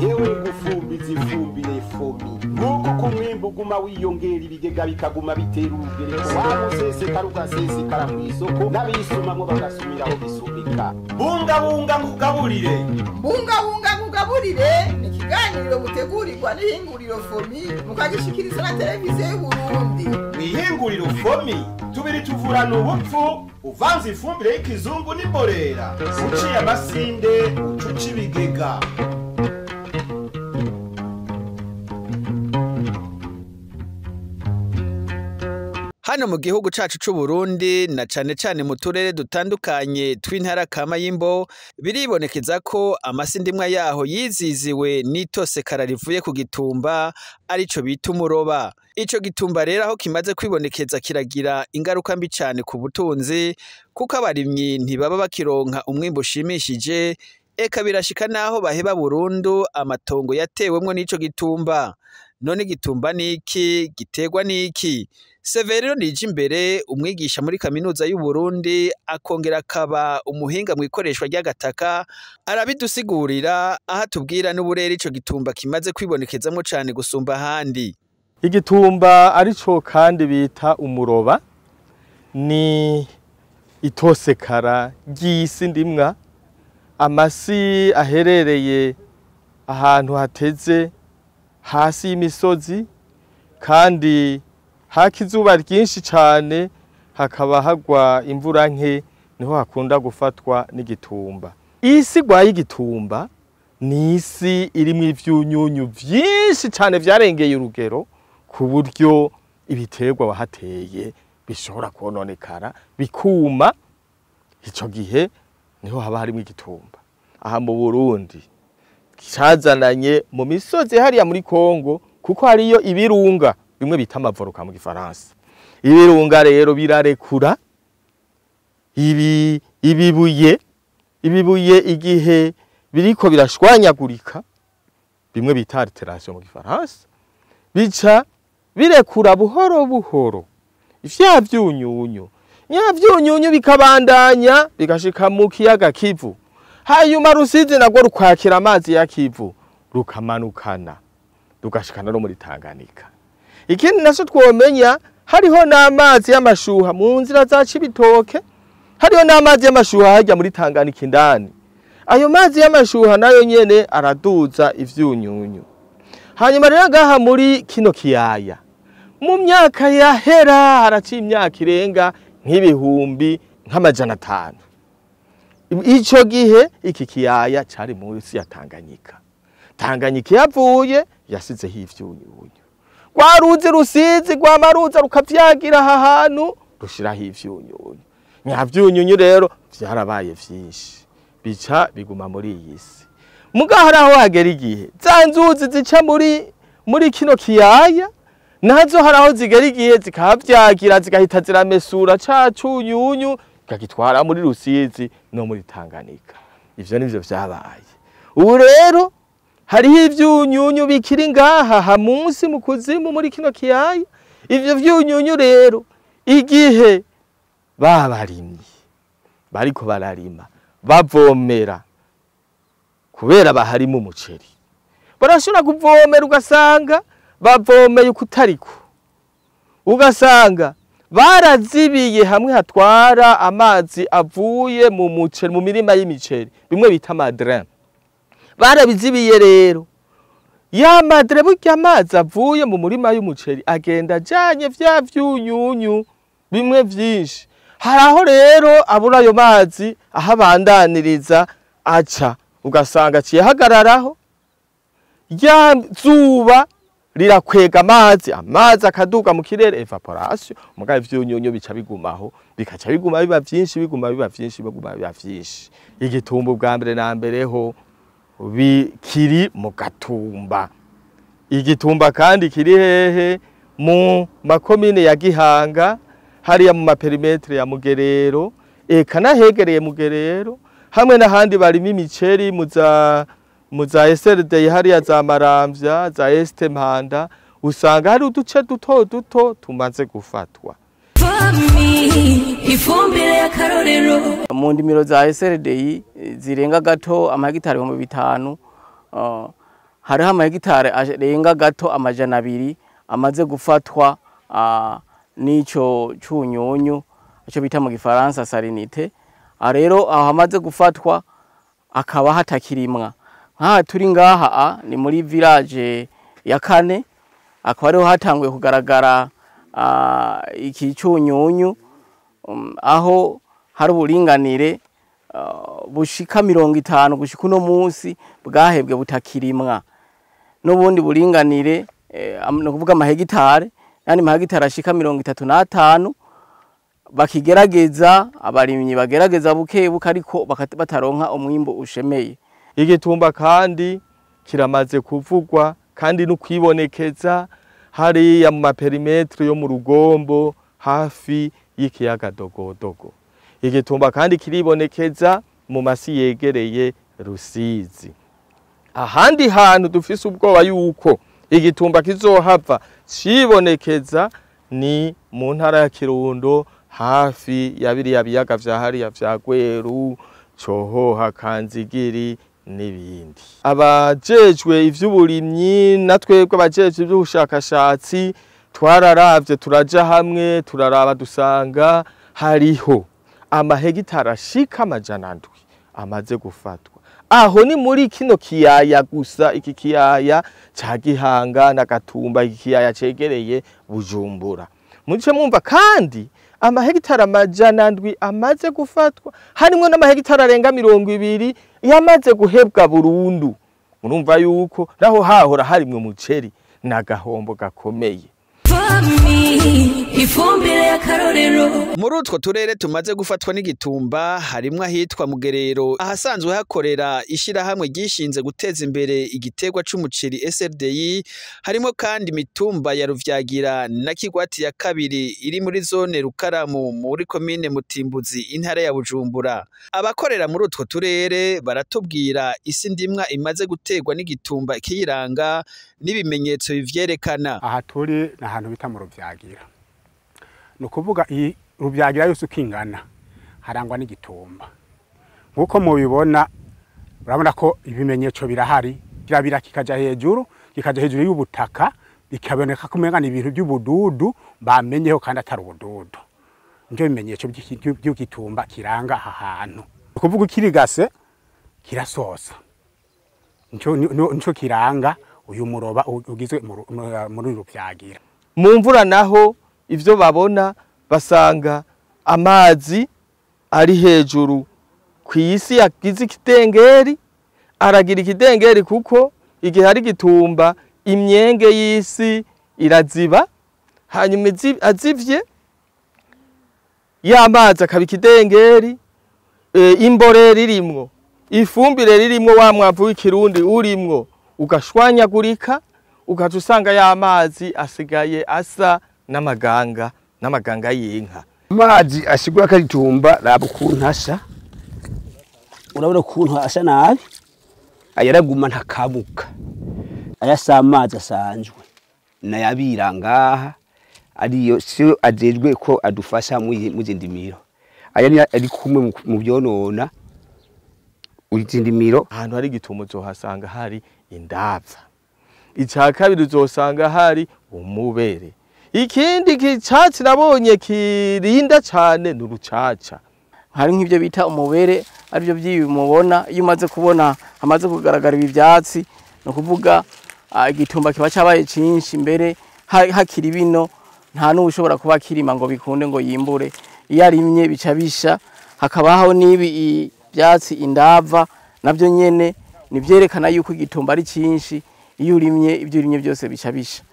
Yewe gufumbiza ifumbire fomi nk'uko ku mwimbu uguma wiyongera ibigega bikaguma bitera urugereko wamusesekara ugasesekara ku isoko n'abisumamwo bagasumiraho bisumika. Bungabunga ngugaburire. Bungabunga ngugaburire ni ikiganiro mutegurirwa n'ihinguriro fomi mukagishikiriza na televiziyo y'Uburundi. Ihinguriro fomi tubiri tuvurana ubupfu uvanze ifumbire y'ikizungu n'imborera uciye amasinde ucuca ibigega. Hano mu gihugu cacu c'u Burundi na cane cane mu turere dutandukanye tw'intara kama y'imbo biribonekeza ko amasindimwa yaho yiziziwe n'itosekara rivuye ku gitumba arico bita umuroba. Ico gitumba rero aho kimaze kwibonekeza kiragira ingaruka mbi cane ku butunzi kuko abarimyi ntibaba bakironka umwimbu ushimishije, eka birashika naho baheba burundu amatongo yatewemwo n'ico gitumba. None igitumba niki? Giterwa niki? Severino Nijimbere umwigisha muri kaminuza y'u Burundi akongera akaba umuhinga mu ikoreshwa ry'agataka arabidusigurira aha tubwira n'uburere ico gitumba kimaze kwibonekezamwo cane gusumba ahandi. Igitumba arico kandi bita umuroba ni itosekara ry'isi ndimwa, amasi aherereye ahantu hateze hasi y'imisozi kandi haka izuba ryinshi cyane hakaba hagwa imvura nke, niho hakunda gufatwa n'igitumba. Isi gwaye igitumba ni isi irimwo ivyunyunyu vyinshi cyane vyarengeye urugero ku buryo ibiterwa wahateye bishobora kononekara bikuma. Ico gihe niho haba harimo igitumba. Aha mu Burundi cyazananye mu misozi hariya muri Kongo kuko hariyo ibirunga bimwe bita amavoruka mu gifaransa. Ibirunga rero birarekura ibibuye igihe biriko birashwanyagurika bimwe bita alteration mu gifaransa, bica birekura buhoro buhoro ivya vyunyunyu bikabandanya bigashika mu kiyaga Kivu. Hanyuma Rusizi nagwo rukwakira amazi ya Kivu rukamanukana rugashikana no muri Tanganyika. Ikindi naso twomenya hariho n'amazi y'amashuha mu nzira za Cibitoke, hariho n'amazi y'amashuha hajya muri Tanganyika indani. Ayo mazi y'amashuha nayo nyene araduza ivyunyunyu. Hanyuma rero ngaha muri kino kiyaya mu myaka yahera haraciye imyaka irenga nk'ibihumbi nk'amajana 5. Ico gihe iki kiyaya cari munsi ya Tanganyika. Tanganyika yavuye yasizeho ivyunyunyu. Rwaruzi Rusizi rwamaruza rukavyagira aha hantu rushiraho ivyunyunyu. Nyavyunyunyu rero vyarabaye vyinshi bica biguma muri iyi si. Mugaharaho hagera igihe za nzuzi zica muri kino kiyaya nazo haraho zigera igihe zikavyagira zigahita ziramesura ca cunyunyu kagitwara muri Rusizi no muri Tanganyika. Ivyo nivyo vyabaye. Ubu rero hariho ivyunyunyu bikiri ngaha munsi mu kuzimu muri kino kiyaya. Ivyo vyunyunyu rero igihe babarimye bariko bararima bavomera kubera baharimo umuceri, barashobora kuvomera ugasanga bavomeye ukutariko, ugasanga barazibiye hamwe hatwara amazi avuye mu muceri mu mirima y'imiceri bimwe bita madrin. Barabizibiye rero ya madre burya amazi avuye mu murima y'umuceri agenda ajanye vya vyunyunyu bimwe vyinshi. Haraho rero abura ayo mazi ahabandaniriza aca ugasanga ciye hagararaho ya zuba rirakwega amazi akaduga mu kirere evaporation, mugabe vyunyunyu bica bigumaho bikaca biguma biba vyinshi biba vyinshi. Igitumba bwa mbere na mbere ho bikiri mu gatumba. Igitumba kandi kiri hehe mu makomine ya Gihanga hariya mu maperimetre ya Mugerero, eka nahegereye Mugerero hamwe n'ahandi barimo imiceri muza SRD hariya za Maramvya za Este Mpanda, usanga hari uduce duto duto tumaze gufatwa. ifumbire y'akarorero mu ndimiro za SLDI zirenga gato amahegitari 500 hariho amahegitari arenga gato amajana 200 amaze gufatwa n'ico cyunyunyu ico bita mu gifaransa salinite. Rero aho amaze gufatwa akaba hatakirimwa nkaha turi ngaha ni muri village ya Kane, akaba ariho hatanguye kugaragara iki cyunyunyu aho hari uburinganire bushika 50 gushika uno munsi bwahebwe butakirimwa, n'ubundi buringanire no kuvuga amahegitare yani mahegitare ashika 35 bakigerageza abarimyi bagerageza bukebuka ariko bataronka umwimbo ushemeye. Igitumba kandi kiramaze kuvugwa kandi no kwibonekeza hariya mu maperimetre yo mu Rugombo hafi y'ikiyaga Dogodogo. Igitumba kandi kiribonekeza mu masi yegereye Rusizi. Ahandi hantu dufise ubwoba yuko igitumba kizohava cibonekeza ni mu ntara ya Kirundo hafi ya biriya biyaga vya hariya vya Gweru, Cohoha, Kanzigiri n'ibindi. Abajejwe ivy'uburimyi natwebwe abajejwe ivy'ubushakashatsi twararavye turaja hamwe turaraba dusanga hariho amahegitari ashika amajana 7 amaze gufatwa. Aho ni muri kino kiyaya gusa, iki kiyaya ca Gihanga na Gatumba, iki kiyaya cegereye Bujumbura. Muce mwumva kandi amahegitari amajana 7 amaze gufatwa, harimwo n'amahegitari arenga 200 yamaze guhebwa burundu. Murumva yuko naho hahora harimwe umuceri na gahombo gakomeye. ifumbire y'akarorero Muri utwo turere tumaze gufatwa n'igitumba harimwo ahitwa Mugerero, ahasanzwe hakorera ishirahamwe ryishinze guteza imbere igiterwa c'umuceri SLDI, harimo kandi mitumba ya Ruvyagira na Kigwati ya kabiri iri muri zone Rukaramu muri komine Mutimbuzi intara ya Bujumbura. Abakorera muri utwo turere baratubwira isi ndimwa imaze gutegwa n'igitumba kiyiranga n'ibimenyetso bivyerekana. Aha turi na hantu bita mu Ruvyagira. Nukuvuga iyi Ruvyagira yose ukingana harangwa n'igitumba. Nkuko mubibona urabona ko ibimenyetso birahari, kirabira kikaja hejuru y'ubutaka bikaboneka kumengana ibintu by'ubududu bamenyeho kandi atari ubududu. Nje bimenyetso by'igitumba kiranga aha hantu. Nukuvuga kirigase kirasosa. Nco kiranga uyu muroba ugizwe muri Ruvyagira. Mu mvura naho ivyo babona basanga amazi ari hejuru kw'isi yagize ikidengeri, aragira ikidengeri kuko igihe hari gitumba imyenge y'isi iraziba, hanyuma azivye y'amazi akaba ikidengeri, imborera irimwo, ifumbire ririmwo, wa mwavu w'ikirundi urimwo ugashwanyagurika, ugaca usanga y'amazi asigaye asa n'amaganga y'inka. Amazi asigura karitumba raba ukuntu asa, urabona ukuntu asa nabi, ayaraguma ntakabuka, ayasa amazi asanzwe nayabira ngaha ariyo siyo ajejwe ko adufasha mu zindimiro. Aya ari kumwe mu byonona uzindimiro. Ahantu hari igitumo uzohasanga hari indava. Icya kabiri uzosanga hari umubere. Ikindi kicatsi nabonye kirinda cyane n'urucaca. Hari nk'ibyo bita umubere aribyo byibi mubona, iyo umaze kubona hamaze kugaragara ibi byatsi no kuvuga igitumba kiba cyabaye cinshi mbere hakiri bino nta n'ushobora kuba kirima ngo bikunde ngo yimbure. Iyo arimye bica bisha, hakabaho nibi byatsi indava nabyo nyene nivyerekana yuko igitumba ari cinshi. Iyo urimye ibyo urimye byose bica bisha.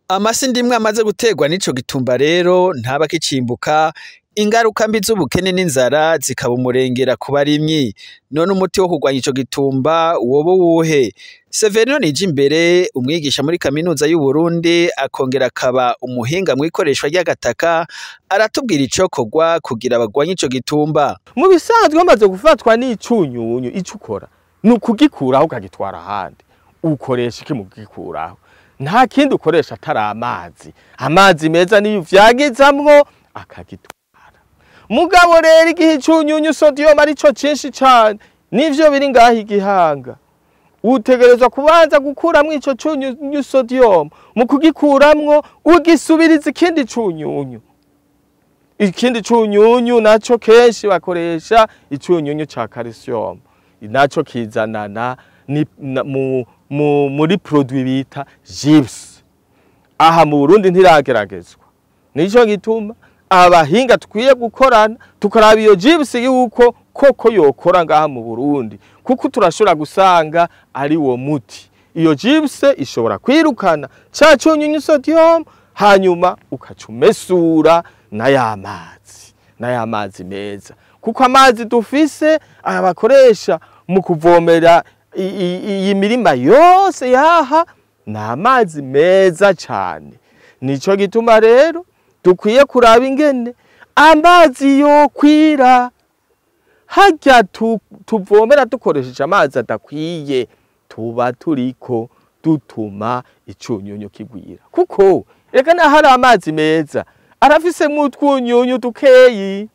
Amasi ndimwe amaze gutegwa n'ico gitumba rero ntaba kicimbuka, ingaruka mbi z'ubukene n'inzara zikaba umurengera ku barimyi. None umuti wo kurwanya ico gitumba wobo wuhe? Severino Nijimbere, umwigisha muri kaminuza y'u Burundi akongera akaba umuhinga mu ikoreshwa ry'agataka, aratubwira icokorwa kugira bagwanye ico gitumba. Mu bisanzwe bamaze gufatwa n'icunyunyu, ico ukora ni ukugikuraho ukagitwara ahandi. Ukoresha iki mu kugikuraho? Nta kindi ukoresha atari amazi. Amazi meza niyo vyagizamwo akagitwara. Mugabo rero igihe icunyunyu sodium ari cyo cinshi cyane nivyo biri ngaho igihanga, utegerezwa kubanza gukuramwo ico cunyunyu sodium, mu kugikuramwo ugisubiriza ikindi cunyunyu. Ikindi cunyunyu naco kenshi bakoresha icunyunyu ca calcium, naco kizanana muri produit bita gypse. Aha mu Burundi ntirageragezwa, nico gituma abahinga tukwiye gukorana tukaraba iyo gypse yuko koko yokora ngaha mu Burundi, kuko turashobora gusanga ari wo muti. Iyo gypse ishobora kwirukana ca cunyunyu sodium, hanyuma ukacumesura n'ayamazi meza, kuko amazi dufise abakoresha mu kuvomera iyi mirima yose yaha na amazi meza cyane. Nico gituma rero dukwiye kuraba ingene amazi yo kwira, hajya tuvomera dukoresheje amazi adakwiye, tuba turiko dutuma icunyunyu kigwira, kuko reka na hari amazi meza arafise mu twunyunyu dukeyi,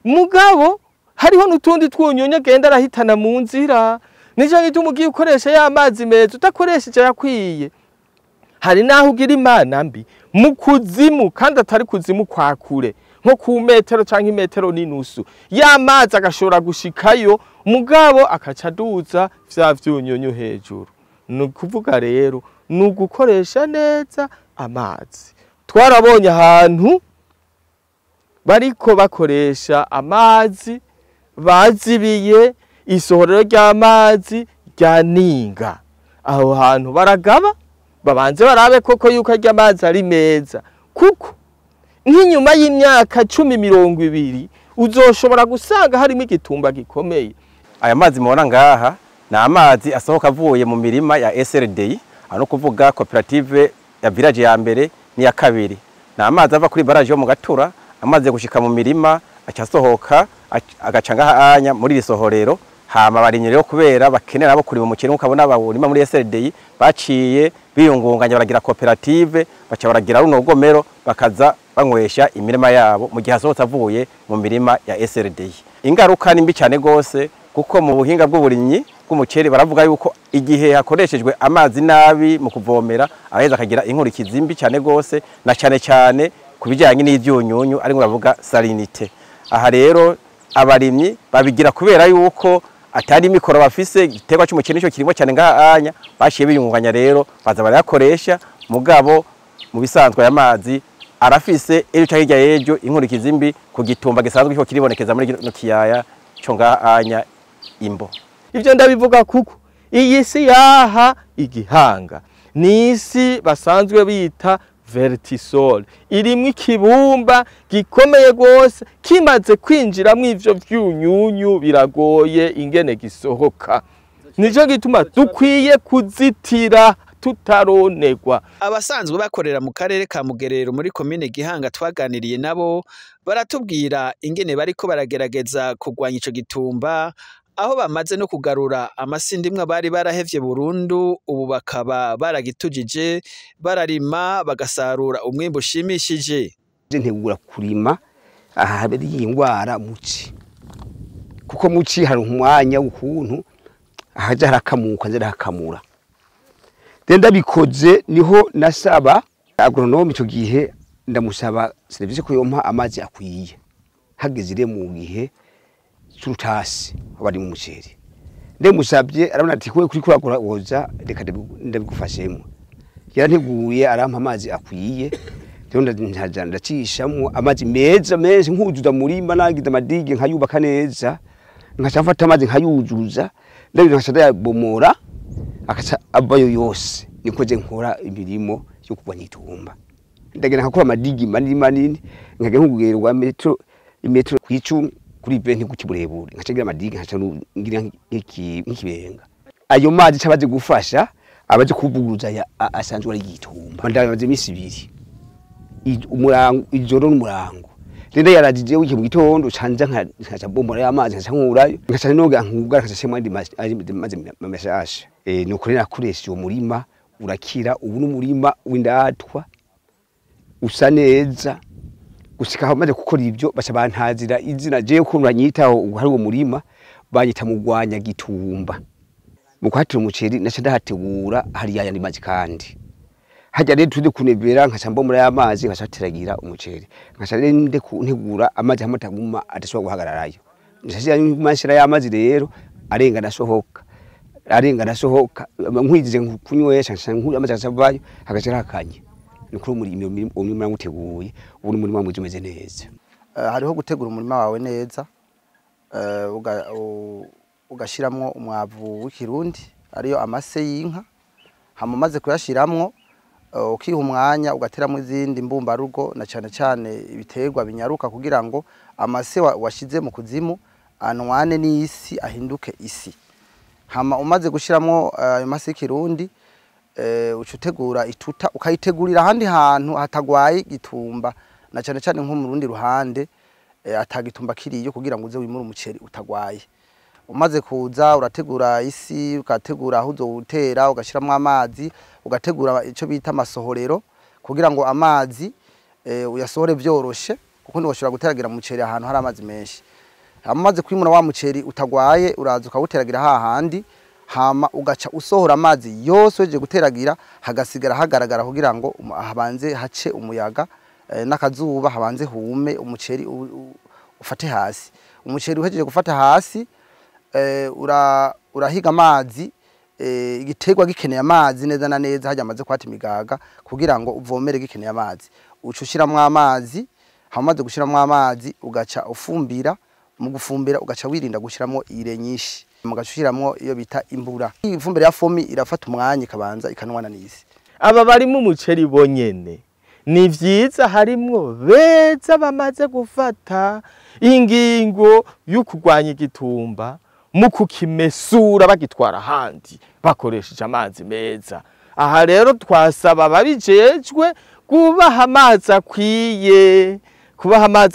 mugabo hariho nutundi twunyunyu agenda arahitana mu nzira. Nico gituma ugiye ukoresha ya mazi meza utakoresheje yakwiye, hari naho ugira imana mbi mu kuzimu, kandi atari kuzimu kwa kure, nko ku metero canke metero n'inusu, ya mazi agashobora gushikayo, mugabo akaca duza vya vyunyunyu hejuru. Nukuvuga rero nugukoresha neza amazi. Twarabonye ahantu bariko bakoresha amazi bazibiye isohorero ry'amazi rya Ninga. Aho hantu baragaba babanze barabe koko yuko arya amazi ari meza, kuko nk'inyuma y'imyaka 10-20 uzoshobora gusanga harimo igitumba gikomeye. Aya mazi mubona ngaha na amazi asohoka avuye mu mirima ya SLD, ano kuvuga koperative ya village ya mbere ni ya kabiri. Na amazi ava kuri barage yo mu Gatura, amazi gushika mu mirima acasohoka agacanga anya muri risohorero. Hama barinye rero kubera bakenera abo kuri mu mukene, ukabona abawurima muri SLD baciye biyungunganya baragira koperative, baca baragira runo rugomero bakaza banywesha imirima yabo mu gihe asohotse avuye mu mirima ya SLD. Ingaruka ni mbi cyane gose, kuko mu buhinga bw'uburimyi bw'umuceri baravuga yuko igihe hakoreshejwe amazi nabi mu kuvomera aheza akagira inkurikizi mbi cyane gose, na cyane kubijyanye n'ivyunyunyu ari ngo bavuga salinite. Aha rero abarimyi babigira kubera yuko atari mikoro bafise, igiterwa cy'umuceri cyo kirimo cyane ngahanya, bashiye biyungunganya rero baza barayakoresha. Mugabo mu bisanzwe ya mazi arafise ejo hirya yejo inkurikizi mbi ku gitumba gisanzwe cyo kiribonekeza muri no kiyaya cyo ngahanya Imbo. Ivyo ndabivuga kuko iyi si yaha igihanga ni isi basanzwe bita vertisol, irimwe ikibumba gikomeye gose, kimaze kwinjiramwo ivyo vyunyunyu biragoye ingene gisohoka. Nico gituma dukwiye kuzitira tutaronegwa. Abasanzwe bakorera mu karere ka Mugerero muri komine Gihanga twaganiriye nabo baratubwira ingene bariko baragerageza kugwanya ico gitumba, aho bamaze no kugarura amasindimwe bari barahevye burundu, ubu bakaba baragitujije, bararima bagasarura umwimbo ushimishije. Ntegura kurima aha habiri ingwara muci, kuko muci hari umwanya ukuntu ahaja harakamuka nzira hakamura. Denda bikoze niho nasaba agronome ico gihe, ndamusaba service ko yompa amazi akwiye hagezire mu gihe surutasi bari mu muceri. Ndemusabye arabona ati kwe kuri kuragura woza reka ndabigufashemo. Yaranteguye arampa amazi akwiye, rero ndacishamwe amazi meza menshi nkuzuza murima, nagize amadigi nkayubaka neza, nkacafata amazi nkayuzuza, ndabirashada yabomora akaca abayo yose. Nikoze nkora imirimo yo kugwanya itumba, ndagenda nkakora amadigi manini nkage nkugerwa metro kw'icumi kuri benti kukiburebure, nkacagira amadigi nkaca ngira nk'ikibenga. Ayo mazi cabaze gufasha abaje kuvuguruza ya asanzwe ari gitumba. Ndabaze imisi 2 umurango ijoro n'umurango, renda yarajije wiki mu gitondo canja nkaca bombora ya mazi nkaca nkurayo, nkaca noga nkugara nkaca shema ndi mazi mameshasha. Nuko rero nakoresha uwo murima urakira, ubu n'umurima w'indatwa usa neza, gushika aho maze gukora ibyo baca bantazira izina je ukuntu banyitaho hari uwo murima banyita mugwanya gitumba mu kwatira umuceri naca ndahategura hari yayandi mazi kandi hajya rero tuzi kunebera nkaca mbomura y'amazi nkacateragira umuceri nkaca rero nde kuntegura amazi hamataguma adashobora guhagararayo nshashira mashira y'amazi rero arenga nasohoka nkwigije kunywesha nshanga amazi asavayo hagacira hakanye nukuri umurima nguteguye ubu ni umurima mwiza umeze neza. Hariho gutegura umurima wawe neza ugashiramwo umwavu w'ikirundi ariyo amase y'inka hama maze kuyashiramwo ukiha umwanya ugateramwo izindi mbumbarugo na cyane ibiterwa binyaruka kugira ngo amase washize mu kuzimu anwane n'isi ahinduke isi. Hama umaze gushiramwo ayo mase y'ikirundi ucutegura ituta ukayitegurira ahandi hantu hatagwaye gitumba na cyane nko mu rundi ruhande atagitumba kiriyo kugira ngo uze wimura umuceri utagwaye. Umaze kuza urategura isi ukategura aho uzowutera ugashiramo amazi ugategura ico bita amasohorero kugira ngo amazi uyasohore vyoroshe kuko ntiwoshobora guteragira umuceri ahantu hari amazi menshi. Amaze kwimura wa muceri utagwaye uraza ukawuteragira hahandi hama ugaca usohora amazi yose weje guteragira hagasigara hagaragara kugira ngo habanze hace umuyaga n'akazuba habanze hume umuceri ufate hasi. Umuceri uhejeje gufata hasi urahiga amazi igiterwa gikeneye amazi neza na neza hajya amaze kwata imigaga kugira ngo uvomere gikeneye amazi ucushiramo amazi hamaze gushiramo amazi ugaca ufumbira mu gufumbira ugaca wirinda gushiramo ire nyinshi mugashiramo iyo bita imbura. Ifumbire ya fomi irafata umwanya ikabanza ikanwana n'isi. Aba bari mu muceri bonyene ni vyiza harimwo beza bamaze gufata ingingo y'ukugwanya igitumba mu kukimesura bagitwara handi bakoresheje amazi meza. Aha rero twasaba babijejwe kubaha amazi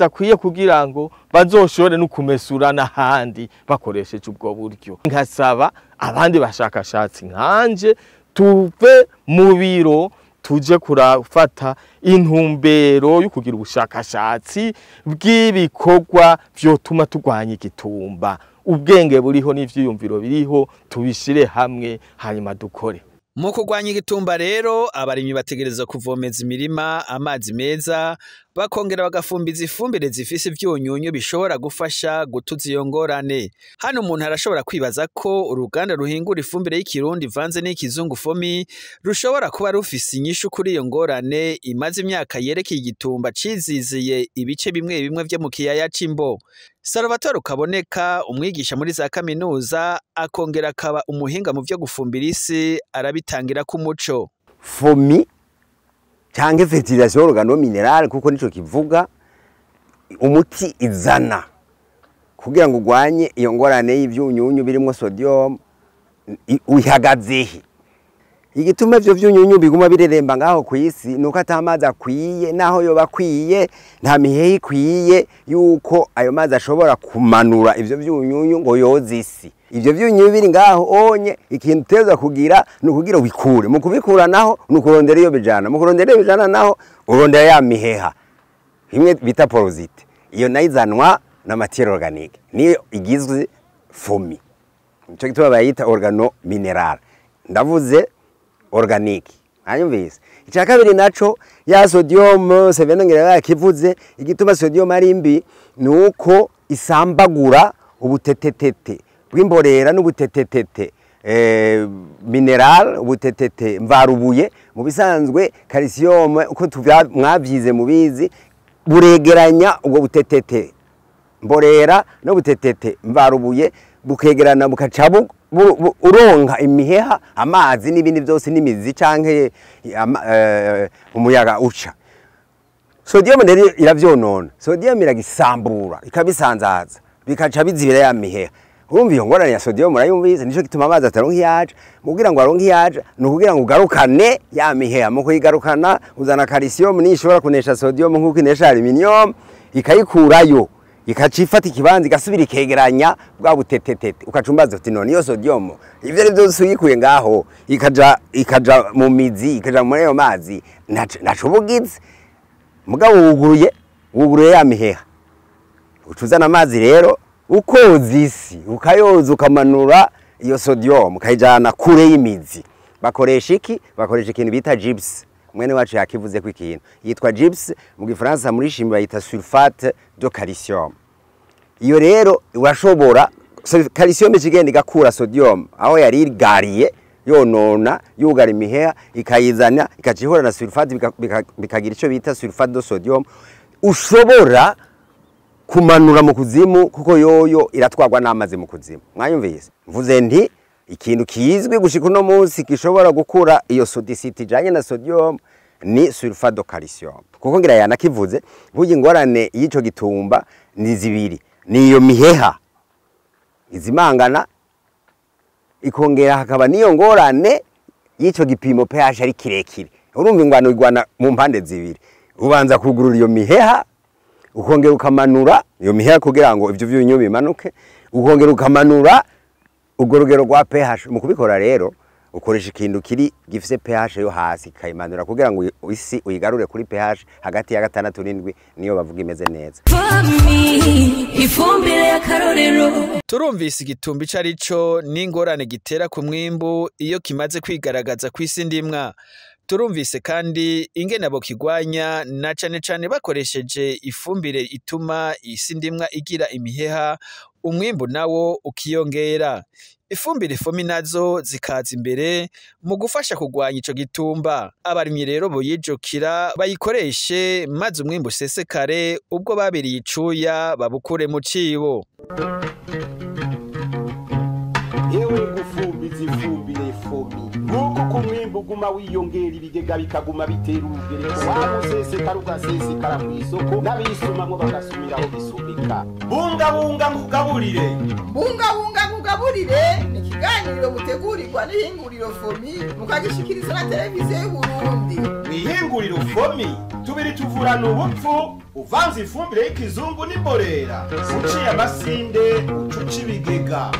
akwiye kugira ngo bazoshore no kumesura n'ahandi bakoresheje ubwo buryo. Nkasaba abandi bashakashatsi nkanje tuve mu biro tuje kurafata intumbero yo kugira ubushakashatsi bw'ibikorwa vyotuma tugwanya igitumba. Ubwenge buriho n'ivyiyumviro biriho tubishire hamwe hanyuma dukore. Mu kugwanya igitumba rero abarimyi bategereza kuvomeza imirima amazi meza bakongera bagafumbiza ifumbire zifise ivyunyunyu bishobora gufasha gutuza iyo ngorane. Hano umuntu arashobora kwibaza ko uruganda ruhingura ifumbire y'ikirundi ivanze n'ikizungu fomi rushobora kuba rufise inyishu kuri iyo ngorane imaze imyaka yerekeye igitumba ciziziye ibice bimwe vyo mu kiyaya c'Imbo. Salvatore Kaboneka umwigisha muri za kaminuza akongera akaba umuhinga mu vyo gufumbira isi arabitangira ku muco. Fomi canke fertilisation organo mineral kuko nico kivuga umuti izana kugira ngo ugwanye iyo ngorane y'ivyunyunyu birimo sodium uyihagazehe. Igituma ivyo vyunyunyu biguma bireremba ngaho kwisi nuko atamazi akwiye naho yo bakwiye nta mihehe ikwiye yuko ayo mazi ashobora kumanura ivyo vyunyunyu ngo yoze isi. Ivyo vyunyunyu biri ngaho onye ikintu teza kugira nukugira ubikure mu kubikura naho nukurondera iyo bijana mu kurondera iyo bijana naho urondera ya miheha imwe bita porosite iyo nayizanwa na matière organique niyo igizwe fomi ico gituma bayita organo mineral ndavuze organique anyumvise. Icya kabiri naco ya sodium sevenongera yakivuze igituma sodium ari mbi nuko isambagura ubutetetete bw'imborera n'ubutetetete mineral ubutetete mvarubuye mu bisanzwe calcium uko mwavyize mubizi buregeranya ubwo butetete mborera no butetete mvarubuye bukegerana bukacabu uronka imiheha amazi n'ibindi byose n'imizi canke umuyaga uca. Sodium rero iravyonona. Sodium iragisambura ikabisanzaza bikaca bizibira ya miheha. Urumva iyo ngorane ya sodium urayumvise nico gituma amazi ataronka iyaje mugira ngo aronka iyaje no kugira ngo ugarukane ya miheha mu kuyigarukana uzana calcium nishobora kunesha sodium nkuko inesha aluminium ikayikurayo ikacifata ikibanza igasubira ikegeranya bwa butetetete ukacumbaza uti none iyo sodium ivyo ari byose uyikuye ngaho ikaja mu mizi ikaja muri ayo mazi naco bugize mugabo wuguruye wugure ya miheha ucuzana amazi rero ukoza isi ukayoza ukamanura iyo sodium ukayijana kure y'imizi. Bakoresha iki? Bakoresha ikintu bita gypse. Mwene wacu yakivuze ko ikintu yitwa gypse, mu gifaransa muri chimie bayita sulfate de calcium. Iyo rero urashobora calcium ikigenda igakura sodium aho yari igariye yonona yugara imiheha ikayizana ikacihura na sulfate bikagira ico bita sulfate de sodium. Ushobora kumanura mu kuzimu kuko yoyo iratwagwa n'amazi mu kuzimu. Mwanyumvise mvuze nti ikintu kizwi gushika uno munsi gishobora gukura iyo sodicity janye na sodium ni sulfate de calcium. Kuko ngira yanakivuze bugi ngorane y'ico gitumba ni zibiri, ni iyo miheha izimangana ikongera hakaba niyo ngorane y'ico gipimo pH ari kirekire. Urumva ingwano igwana mu mpande zibiri, ubanza kugurura iyo miheha ukongera ukamanura iyo miheha kugira ngo ivyo vyunyu bimanuke, ukongera ukamanura ugorogero rwa pH. Mu kubikora rero ukoresha ikintu kiri gifise pH yo hasi kayimanura kugira ngo isi uyigarure kuri pH hagati ya 6 7 niyo bavuga imeze neza. Ifumbire ya karorero. Turumvise igitumba icarico n'ingorane gitera ku mwimbu iyo kimaze kwigaragaza kw'isi ndimwa. Turumvise kandi ingene abo kigwanya na cane bakoresheje ifumbire ituma isi ndimwa igira imiheha, umwimbu nawo ukiyongera. Ifumbire fomi nazo zikaza imbere mu gufasha kugwanya ico gitumba. Abarimyi rero boyijokira bayikoreshe maze umwimbu usesekare ubwo babiriye icuya babukure mu cibo. Yewe gufumbiza ifumbire fomi nuko ku mwimbu guma wiyongera ibigega bikaguma bitera urugereko wamusesekara ugasesekara kw'isoko n'abisumamwo bagasumiraho bisubika. Bungabunga ngugaburire. Bungabunga ngugaburire ni ikiganiro mutegurirwa n'ihinguriro fomi mukagishikiriza na televiziyo y'Uburundi. Ihinguriro fomi tubiri tuvurana ubupfu uvanze ifumbire y'ikizungu n'imborera uciye amasinde ucuca ibigega.